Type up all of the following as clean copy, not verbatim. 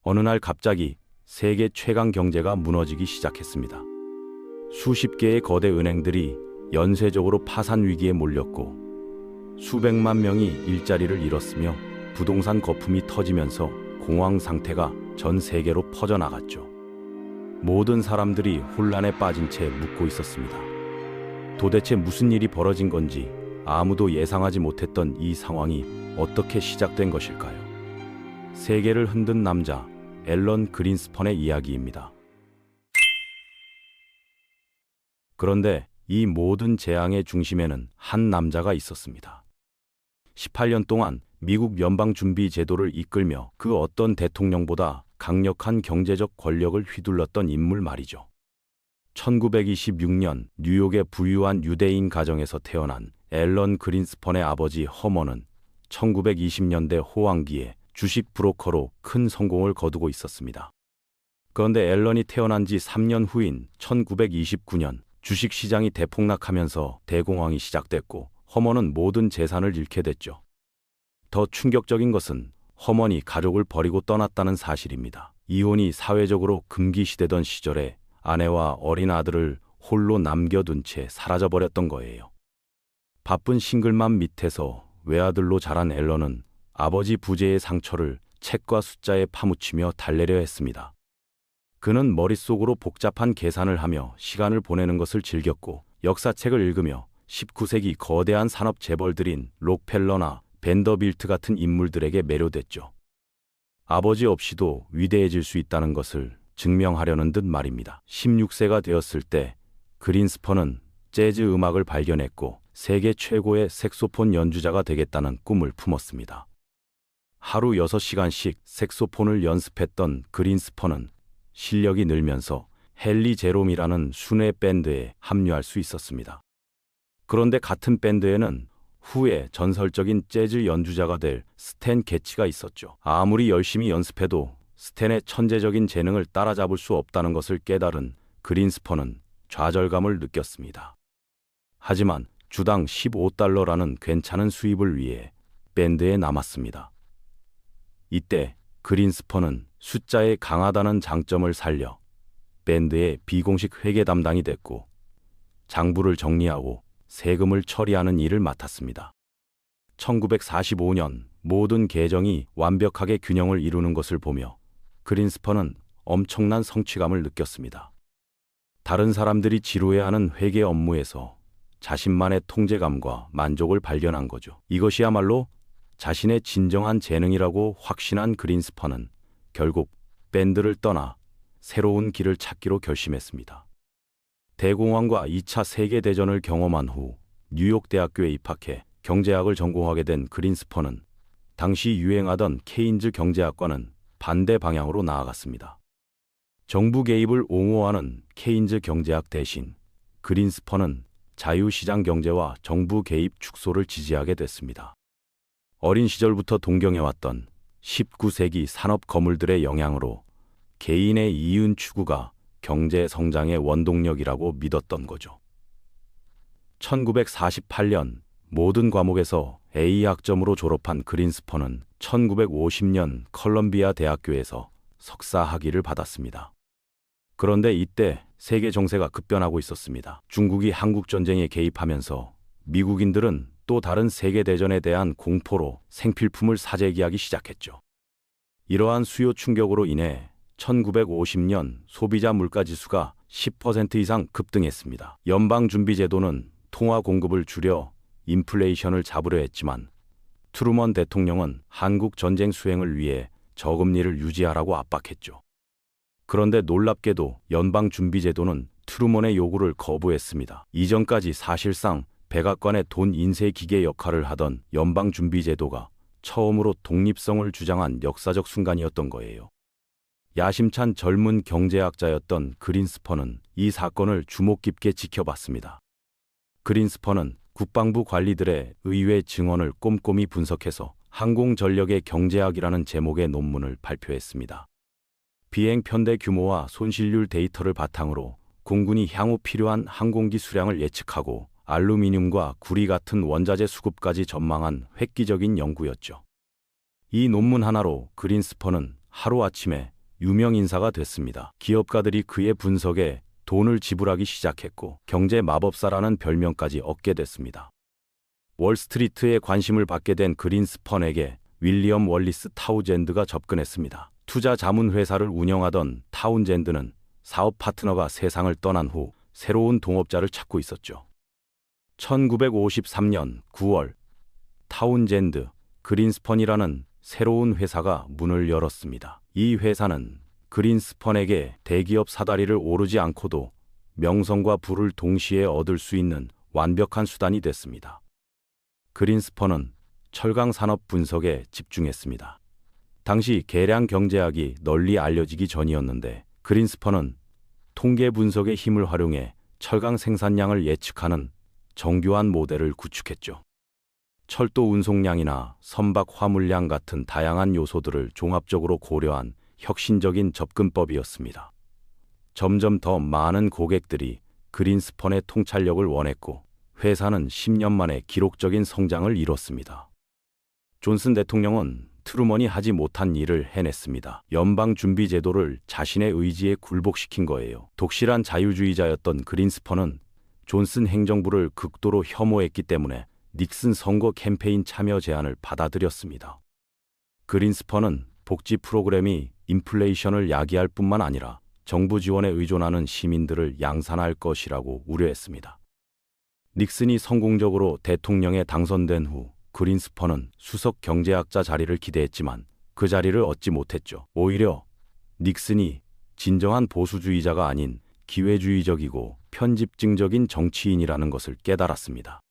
어느 날 갑자기 세계 최강 경제가 무너지기 시작했습니다. 수십 개의 거대 은행들이 연쇄적으로 파산 위기에 몰렸고 수백만 명이 일자리를 잃었으며 부동산 거품이 터지면서 공황 상태가 전 세계로 퍼져나갔죠. 모든 사람들이 혼란에 빠진 채 묻고 있었습니다. 도대체 무슨 일이 벌어진 건지 아무도 예상하지 못했던 이 상황이 어떻게 시작된 것일까요? 세계를 흔든 남자 앨런 그린스펀의 이야기입니다. 그런데 이 모든 재앙의 중심에는 한 남자가 있었습니다. 18년 동안 미국 연방준비제도를 이끌며 그 어떤 대통령보다 강력한 경제적 권력을 휘둘렀던 인물 말이죠. 1926년 뉴욕의 부유한 유대인 가정에서 태어난 앨런 그린스펀의 아버지 허먼은 1920년대 호황기에 주식 브로커로 큰 성공을 거두고 있었습니다. 그런데 앨런이 태어난 지 3년 후인 1929년 주식시장이 대폭락하면서 대공황이 시작됐고 허먼은 모든 재산을 잃게 됐죠. 더 충격적인 것은 허먼이 가족을 버리고 떠났다는 사실입니다. 이혼이 사회적으로 금기시되던 시절에 아내와 어린 아들을 홀로 남겨둔 채 사라져버렸던 거예요. 바쁜 싱글맘 밑에서 외아들로 자란 앨런은 아버지 부재의 상처를 책과 숫자에 파묻히며 달래려 했습니다. 그는 머릿속으로 복잡한 계산을 하며 시간을 보내는 것을 즐겼고 역사책을 읽으며 19세기 거대한 산업 재벌들인 록펠러나 벤더빌트 같은 인물들에게 매료됐죠. 아버지 없이도 위대해질 수 있다는 것을 증명하려는 듯 말입니다. 16세가 되었을 때 그린스펀은 재즈 음악을 발견했고 세계 최고의 색소폰 연주자가 되겠다는 꿈을 품었습니다. 하루 6시간씩 색소폰을 연습했던 그린스펀은 실력이 늘면서 헨리 제롬이라는 순회 밴드에 합류할 수 있었습니다. 그런데 같은 밴드에는 후에 전설적인 재즈 연주자가 될 스탠 게츠가 있었죠. 아무리 열심히 연습해도 스탠의 천재적인 재능을 따라잡을 수 없다는 것을 깨달은 그린스펀은 좌절감을 느꼈습니다. 하지만 주당 $15라는 괜찮은 수입을 위해 밴드에 남았습니다. 이때 그린스펀은 숫자에 강하다는 장점을 살려 밴드의 비공식 회계 담당이 됐고 장부를 정리하고 세금을 처리하는 일을 맡았습니다. 1945년 모든 계정이 완벽하게 균형을 이루는 것을 보며 그린스펀은 엄청난 성취감을 느꼈습니다. 다른 사람들이 지루해하는 회계 업무에서 자신만의 통제감과 만족을 발견한 거죠. 이것이야말로 자신의 진정한 재능이라고 확신한 그린스펀은 결국 밴드를 떠나 새로운 길을 찾기로 결심했습니다. 대공황과 2차 세계대전을 경험한 후 뉴욕 대학교에 입학해 경제학을 전공하게 된 그린스펀은 당시 유행하던 케인즈 경제학과는 반대 방향으로 나아갔습니다. 정부 개입을 옹호하는 케인즈 경제학 대신 그린스펀은 자유시장 경제와 정부 개입 축소를 지지하게 됐습니다. 어린 시절부터 동경해왔던 19세기 산업 거물들의 영향으로 개인의 이윤 추구가 경제 성장의 원동력이라고 믿었던 거죠. 1948년 모든 과목에서 A 학점으로 졸업한 그린스펀은 1950년 컬럼비아 대학교에서 석사 학위를 받았습니다. 그런데 이때 세계 정세가 급변하고 있었습니다. 중국이 한국 전쟁에 개입하면서 미국인들은 또 다른 세계대전에 대한 공포로 생필품을 사재기하기 시작했죠. 이러한 수요 충격으로 인해 1950년 소비자 물가지수가 10% 이상 급등했습니다. 연방준비제도는 통화 공급을 줄여 인플레이션을 잡으려 했지만 트루먼 대통령은 한국 전쟁 수행을 위해 저금리를 유지하라고 압박했죠. 그런데 놀랍게도 연방준비제도는 트루먼의 요구를 거부했습니다. 이전까지 사실상 백악관의 돈 인쇄 기계 역할을 하던 연방준비제도가 처음으로 독립성을 주장한 역사적 순간이었던 거예요. 야심찬 젊은 경제학자였던 그린스펀은 이 사건을 주목 깊게 지켜봤습니다. 그린스펀은 국방부 관리들의 의회 증언을 꼼꼼히 분석해서 항공전력의 경제학이라는 제목의 논문을 발표했습니다. 비행 편대 규모와 손실률 데이터를 바탕으로 공군이 향후 필요한 항공기 수량을 예측하고 알루미늄과 구리 같은 원자재 수급까지 전망한 획기적인 연구였죠. 이 논문 하나로 그린스펀은 하루아침에 유명 인사가 됐습니다. 기업가들이 그의 분석에 돈을 지불하기 시작했고 경제 마법사라는 별명까지 얻게 됐습니다. 월스트리트에 관심을 받게 된 그린스펀에게 윌리엄 월리스 타우젠드가 접근했습니다. 투자 자문 회사를 운영하던 타운젠드는 사업 파트너가 세상을 떠난 후 새로운 동업자를 찾고 있었죠. 1953년 9월 타운젠드 그린스펀이라는 새로운 회사가 문을 열었습니다. 이 회사는 그린스펀에게 대기업 사다리를 오르지 않고도 명성과 부를 동시에 얻을 수 있는 완벽한 수단이 됐습니다. 그린스펀은 철강 산업 분석에 집중했습니다. 당시 계량 경제학이 널리 알려지기 전이었는데 그린스펀은 통계 분석의 힘을 활용해 철강 생산량을 예측하는 정교한 모델을 구축했죠. 철도 운송량이나 선박 화물량 같은 다양한 요소들을 종합적으로 고려한 혁신적인 접근법이었습니다. 점점 더 많은 고객들이 그린스펀의 통찰력을 원했고 회사는 10년 만에 기록적인 성장을 이뤘습니다. 존슨 대통령은 트루먼이 하지 못한 일을 해냈습니다. 연방준비제도를 자신의 의지에 굴복시킨 거예요. 독실한 자유주의자였던 그린스펀은 존슨 행정부를 극도로 혐오했기 때문에 닉슨 선거 캠페인 참여 제안을 받아들였습니다. 그린스펀은 복지 프로그램이 인플레이션을 야기할 뿐만 아니라 정부 지원에 의존하는 시민들을 양산할 것이라고 우려했습니다. 닉슨이 성공적으로 대통령에 당선된 후 그린스펀은 수석 경제학자 자리를 기대했지만 그 자리를 얻지 못했죠. 오히려 닉슨이 진정한 보수주의자가 아닌 기회주의적이고 편집증적인 정치인이라는 것을 깨달았습니다.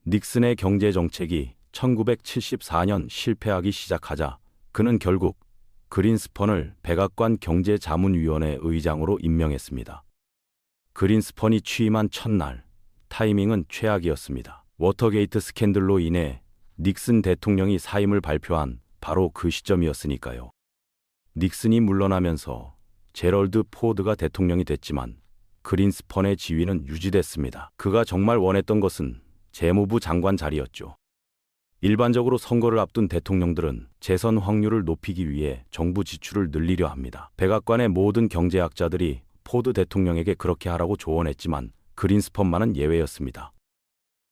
닉슨의 경제정책이 1974년 실패하기 시작하자 그는 결국 그린스펀을 백악관 경제자문위원회 의장으로 임명했습니다. 그린스펀이 취임한 첫날, 타이밍은 최악이었습니다. 워터게이트 스캔들로 인해 닉슨 대통령이 사임을 발표한 바로 그 시점이었으니까요. 닉슨이 물러나면서 제럴드 포드가 대통령이 됐지만 그린스펀의 지위는 유지됐습니다. 그가 정말 원했던 것은 재무부 장관 자리였죠. 일반적으로 선거를 앞둔 대통령들은 재선 확률을 높이기 위해 정부 지출을 늘리려 합니다. 백악관의 모든 경제학자들이 포드 대통령에게 그렇게 하라고 조언했지만 그린스펀만은 예외였습니다.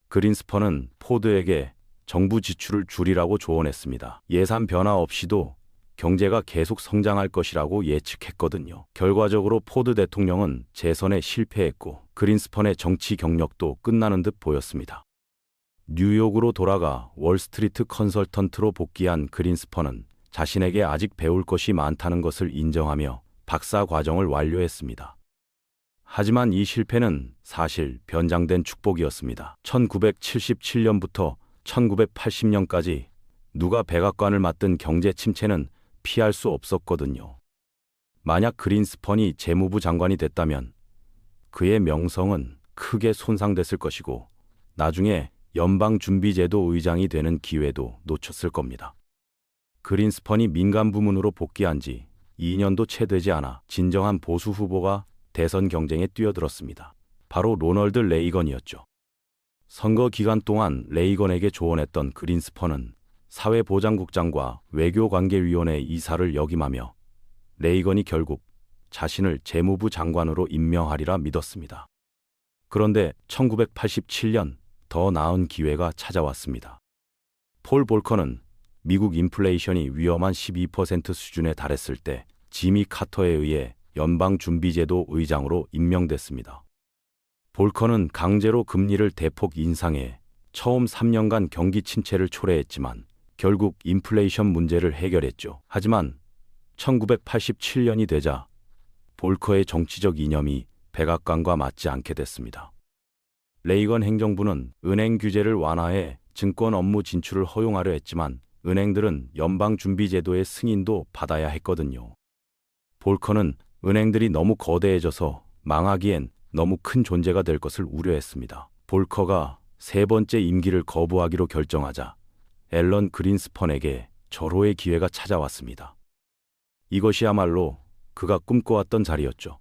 그린스펀은 포드에게 정부 지출을 줄이라고 조언했습니다. 예산 변화 없이도 경제가 계속 성장할 것이라고 예측했거든요. 결과적으로 포드 대통령은 재선에 실패했고 그린스펀의 정치 경력도 끝나는 듯 보였습니다. 뉴욕으로 돌아가 월스트리트 컨설턴트로 복귀한 그린스펀은 자신에게 아직 배울 것이 많다는 것을 인정하며 박사 과정을 완료했습니다. 하지만 이 실패는 사실 변장된 축복이었습니다. 1977년부터 1980년까지 누가 백악관을 맡든 경제 침체는 피할 수 없었거든요. 만약 그린스펀이 재무부 장관이 됐다면 그의 명성은 크게 손상됐을 것이고 나중에 연방준비제도 의장이 되는 기회도 놓쳤을 겁니다. 그린스펀이 민간 부문으로 복귀한 지 2년도 채 되지 않아 진정한 보수 후보가 대선 경쟁에 뛰어들었습니다. 바로 로널드 레이건이었죠. 선거 기간 동안 레이건에게 조언했던 그린스펀은 사회보장국장과 외교관계위원회 이사를 역임하며 레이건이 결국 자신을 재무부 장관으로 임명하리라 믿었습니다. 그런데 1987년 더 나은 기회가 찾아왔습니다. 폴 볼커는 미국 인플레이션이 위험한 12% 수준에 달했을 때 지미 카터에 의해 연방준비제도 의장으로 임명됐습니다. 볼커는 강제로 금리를 대폭 인상해 처음 3년간 경기 침체를 초래했지만 결국 인플레이션 문제를 해결했죠. 하지만 1987년이 되자 볼커의 정치적 이념이 백악관과 맞지 않게 됐습니다. 레이건 행정부는 은행 규제를 완화해 증권 업무 진출을 허용하려 했지만 은행들은 연방준비제도의 승인도 받아야 했거든요. 볼커는 은행들이 너무 거대해져서 망하기엔 너무 큰 존재가 될 것을 우려했습니다. 볼커가 세 번째 임기를 거부하기로 결정하자 앨런 그린스펀에게 절호의 기회가 찾아왔습니다. 이것이야말로 그가 꿈꿔왔던 자리였죠.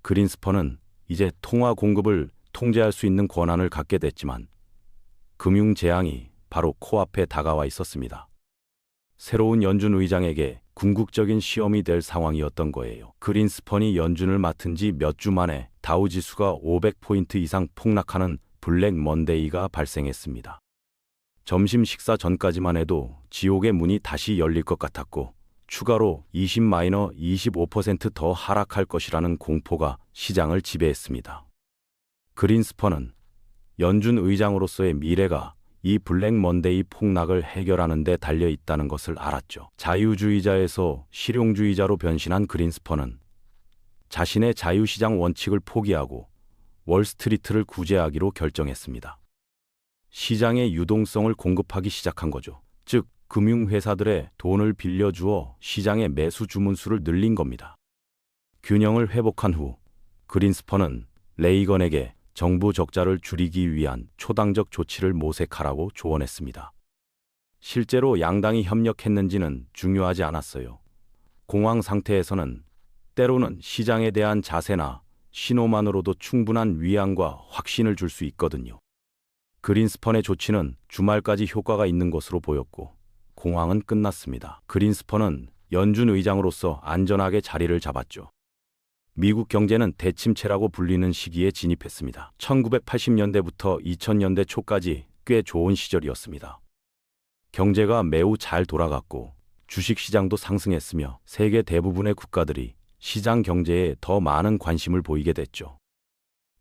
그린스펀은 이제 통화 공급을 통제할 수 있는 권한을 갖게 됐지만 금융 재앙이 바로 코앞에 다가와 있었습니다. 새로운 연준 의장에게 궁극적인 시험이 될 상황이었던 거예요. 그린스펀이 연준을 맡은 지 몇 주 만에 다우지수가 500포인트 이상 폭락하는 블랙 먼데이가 발생했습니다. 점심 식사 전까지만 해도 지옥의 문이 다시 열릴 것 같았고 추가로 20-25% 더 하락할 것이라는 공포가 시장을 지배했습니다. 그린스펀은 연준 의장으로서의 미래가 이 블랙 먼데이 폭락을 해결하는 데 달려 있다는 것을 알았죠. 자유주의자에서 실용주의자로 변신한 그린스펀은 자신의 자유시장 원칙을 포기하고 월스트리트를 구제하기로 결정했습니다. 시장의 유동성을 공급하기 시작한 거죠. 즉, 금융회사들의 돈을 빌려주어 시장의 매수 주문수를 늘린 겁니다. 균형을 회복한 후 그린스펀은 레이건에게 정부 적자를 줄이기 위한 초당적 조치를 모색하라고 조언했습니다. 실제로 양당이 협력했는지는 중요하지 않았어요. 공황 상태에서는 때로는 시장에 대한 자세나 신호만으로도 충분한 위안과 확신을 줄 수 있거든요. 그린스펀의 조치는 주말까지 효과가 있는 것으로 보였고 공황은 끝났습니다. 그린스펀은 연준 의장으로서 안전하게 자리를 잡았죠. 미국 경제는 대침체라고 불리는 시기에 진입했습니다. 1980년대부터 2000년대 초까지 꽤 좋은 시절이었습니다. 경제가 매우 잘 돌아갔고 주식시장도 상승했으며 세계 대부분의 국가들이 시장 경제에 더 많은 관심을 보이게 됐죠.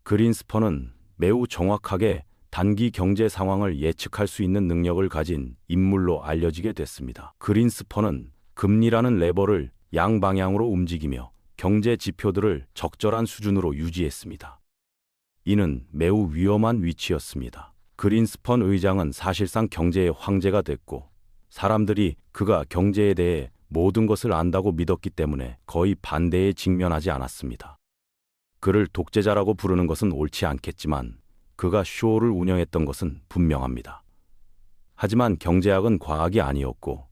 그린스펀은 매우 정확하게 단기 경제 상황을 예측할 수 있는 능력을 가진 인물로 알려지게 됐습니다. 그린스펀은 금리라는 레버를 양방향으로 움직이며 경제 지표들을 적절한 수준으로 유지했습니다. 이는 매우 위험한 위치였습니다. 그린스펀 의장은 사실상 경제의 황제가 됐고 사람들이 그가 경제에 대해 모든 것을 안다고 믿었기 때문에 거의 반대에 직면하지 않았습니다. 그를 독재자라고 부르는 것은 옳지 않겠지만 그가 쇼를 운영했던 것은 분명합니다. 하지만 경제학은 과학이 아니었고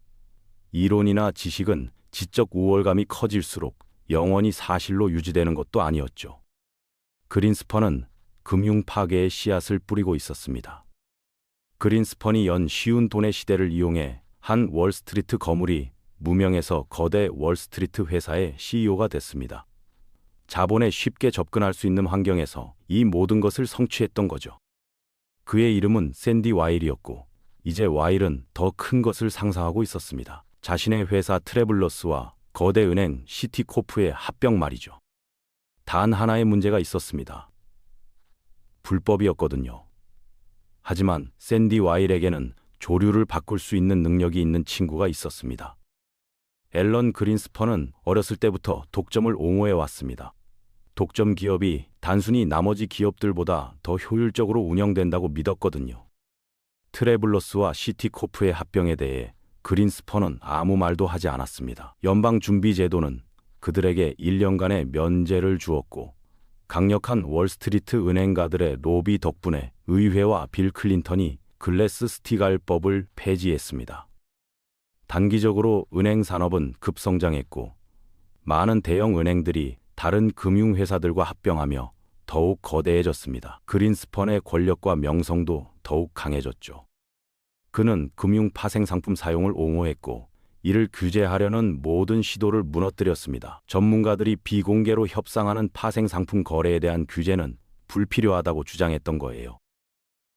이론이나 지식은 지적 우월감이 커질수록 영원히 사실로 유지되는 것도 아니었죠. 그린스펀은 금융 파괴의 씨앗을 뿌리고 있었습니다. 그린스펀이 연 쉬운 돈의 시대를 이용해 한 월스트리트 거물이 무명에서 거대 월스트리트 회사의 CEO가 됐습니다. 자본에 쉽게 접근할 수 있는 환경에서 이 모든 것을 성취했던 거죠. 그의 이름은 샌디 와일이었고 이제 와일은 더 큰 것을 상상하고 있었습니다. 자신의 회사 트래블러스와 거대 은행 시티코프의 합병 말이죠. 단 하나의 문제가 있었습니다. 불법이었거든요. 하지만 샌디 와일에게는 조류를 바꿀 수 있는 능력이 있는 친구가 있었습니다. 앨런 그린스펀은 어렸을 때부터 독점을 옹호해 왔습니다. 독점 기업이 단순히 나머지 기업들보다 더 효율적으로 운영된다고 믿었거든요. 트래블러스와 시티코프의 합병에 대해 그린스펀은 아무 말도 하지 않았습니다. 연방준비제도는 그들에게 1년간의 면제를 주었고 강력한 월스트리트 은행가들의 로비 덕분에 의회와 빌 클린턴이 글래스-스티갈법을 폐지했습니다. 단기적으로 은행 산업은 급성장했고 많은 대형 은행들이 다른 금융회사들과 합병하며 더욱 거대해졌습니다. 그린스펀의 권력과 명성도 더욱 강해졌죠. 그는 금융 파생상품 사용을 옹호했고 이를 규제하려는 모든 시도를 무너뜨렸습니다. 전문가들이 비공개로 협상하는 파생상품 거래에 대한 규제는 불필요하다고 주장했던 거예요.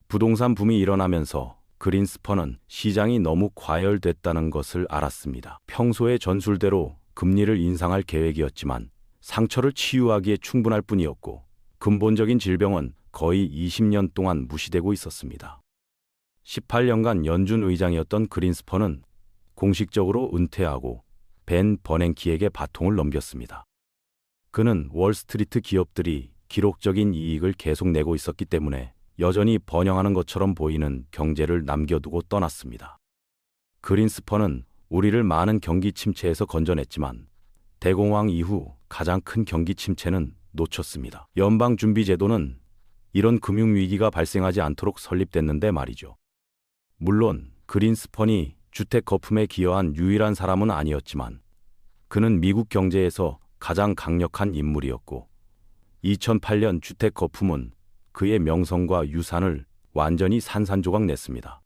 부동산 붐이 일어나면서 그린스펀은 시장이 너무 과열됐다는 것을 알았습니다. 평소의 전술대로 금리를 인상할 계획이었지만 상처를 치유하기에 충분할 뿐이었고 근본적인 질병은 거의 20년 동안 무시되고 있었습니다. 18년간 연준 의장이었던 그린스펀은 공식적으로 은퇴하고 벤 버냉키에게 바통을 넘겼습니다. 그는 월스트리트 기업들이 기록적인 이익을 계속 내고 있었기 때문에 여전히 번영하는 것처럼 보이는 경제를 남겨두고 떠났습니다. 그린스펀은 우리를 많은 경기 침체에서 건져냈지만 대공황 이후 가장 큰 경기 침체는 놓쳤습니다. 연방준비제도는 이런 금융위기가 발생하지 않도록 설립됐는데 말이죠. 물론 그린스펀이 주택 거품에 기여한 유일한 사람은 아니었지만 그는 미국 경제에서 가장 강력한 인물이었고 2008년 주택 거품은 그의 명성과 유산을 완전히 산산조각 냈습니다.